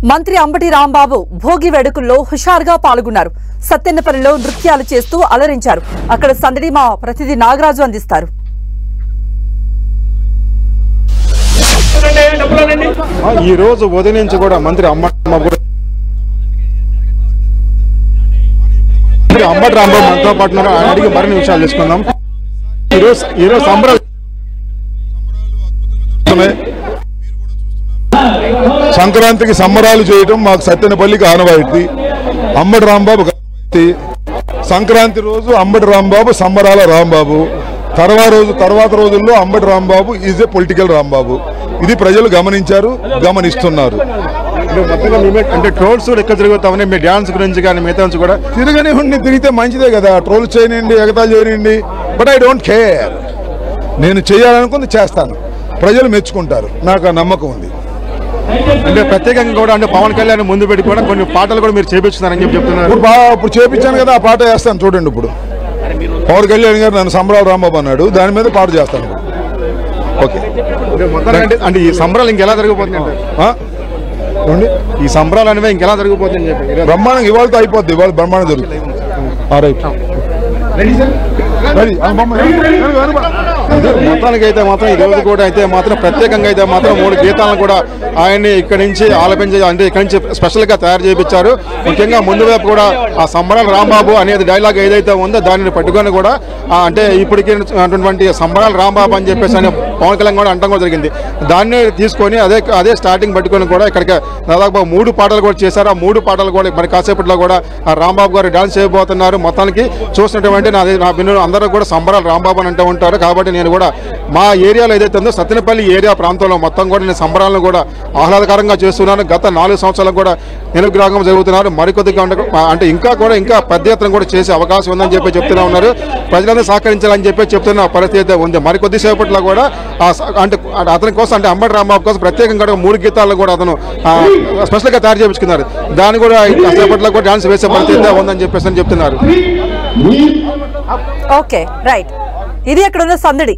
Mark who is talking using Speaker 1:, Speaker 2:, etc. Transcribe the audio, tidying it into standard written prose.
Speaker 1: మంత్రి అంబటి రాంబాబు భోగి వేడుకల్లో హుషారుగా పాల్గొన్నారు. సత్తెన్నపల్లిలో నృత్యాలు చేస్తూ అలరించారు. అక్కడ సందడి మా ప్రతినిధి నాగరాజు అందిస్తారు.
Speaker 2: ఈ రోజు ఉదయం నుంచి కూడా మంత్రి అంబటి రాంబాబు మనతో పాటు ఆయన అడిగి మరిన్ని విషయాలు తెలుసుకుందాం. ఈరోజు సంక్రాంతికి సంబరాలు చేయటం మాకు సత్తెనపల్లికి ఆనవాయితీ. అంబటి రాంబాబు సంక్రాంతి రోజు అంబటి రాంబాబు సంబరాల రాంబాబు, తర్వాత రోజుల్లో Ambati Rambabu is a political Rambabu. ఇది ప్రజలు గమనిస్తున్నారు. అంటే ట్రోల్స్ ఎక్కడ తిరుగుతామని మీ డ్యాన్స్ గురించి కానీ మిగతా నుంచి కూడా తిరిగితే మంచిదే కదా. ట్రోల్స్ చేయనండి, ఎగతాలు చేయనండి, బట్ ఐ డోంట్ కేర్. నేను చేయాలనుకుంది చేస్తాను, ప్రజలు మెచ్చుకుంటారు, నాకు ఆ నమ్మకం ఉంది. అంటే ప్రత్యేకంగా కూడా అంటే పవన్ కళ్యాణ్ ముందు పెట్టి కూడా కొన్ని పాటలు కూడా మీరు చేపిస్తున్నారని చెప్తున్నారు. ఇప్పుడు చేపించాను కదా, ఆ పాట వేస్తాను చూడండి. ఇప్పుడు పవన్ కళ్యాణ్ గారు నన్ను సంబరాల రాంబాబు అన్నాడు, దాని మీద పాట చేస్తాను. ఓకే, అంటే ఈ సంబరాలు ఇంకెలా జరగబోతుంది? ఈ సంబరాలు అనేవి ఇంకెలా జరగబోతుంది చెప్పి బ్రహ్మాండంగా ఇవాళతో అయిపోద్ది. ఇవాళ బ్రహ్మాండం జరుగుతుంది. మొత్తానికి అయితే మాత్రం ఈ రోజు కూడా అయితే మాత్రం ప్రత్యేకంగా అయితే మాత్రం 3 గీతాలను కూడా ఆయన్ని ఇక్కడి నుంచి ఆలపించి అంటే ఇక్కడి నుంచి స్పెషల్ గా తయారు చేయించారు. ముఖ్యంగా ముందు వైపు కూడా ఆ సంబరాల రాంబాబు అనేది డైలాగ్ ఏదైతే ఉందో దానిని పట్టుకొని కూడా అంటే ఇప్పటికీ అటువంటి సంబరాల రాంబాబు అని చెప్పేసి అని పవన్ కళ్యాణ్ కూడా అంటం కూడా జరిగింది. దాన్ని తీసుకొని అదే స్టార్టింగ్ పట్టుకొని కూడా ఇక్కడికి దాదాపు 3 పాటలు కూడా చేశారు. ఆ 3 పాటలు కూడా మరి కాసేపట్లో కూడా ఆ రాంబాబు గారు డాన్స్ చేయబోతున్నారు. మొత్తానికి చూసినటువంటి నా బిన్ను అందరూ కూడా సంబరాల రాంబాబు అని అంటూ ఉంటారు. కాబట్టి నేను కూడా మా ఏరియాలో ఏదైతే ఉందో సత్తెనపల్లి ఏరియా ప్రాంతంలో మొత్తం కూడా నేను సంబరాలను కూడా ఆహ్లాదకరంగా చేస్తున్నాను. గత 4 సంవత్సరాలకు కూడా నిరుగ్రహంగా జరుగుతున్నారు. మరికొద్దిగా అంటే ఇంకా పెద్ద ఎత్తున కూడా చేసే అవకాశం ఉందని చెప్పి చెప్తూనే ఉన్నారు. ప్రజలందరూ సహకరించాలని చెప్పి చెప్తున్న పరిస్థితి అయితే ఉంది. మరికొద్ది సేపట్లో కూడా అంటే అతని కోసం అంటే అంబటి రాంబాబు కోసం ప్రత్యేకంగా 3 గీతాలను కూడా అతను స్పెషల్గా తయారు చేయించుకున్నారు. దాన్ని కూడా సేపట్లో కూడా డాన్స్ వేసే పరిస్థితి ఉందని చెప్పేసి అని చెప్తున్నారు.
Speaker 1: Okay, right. ఇది అక్కడ ఉన్న సందడి.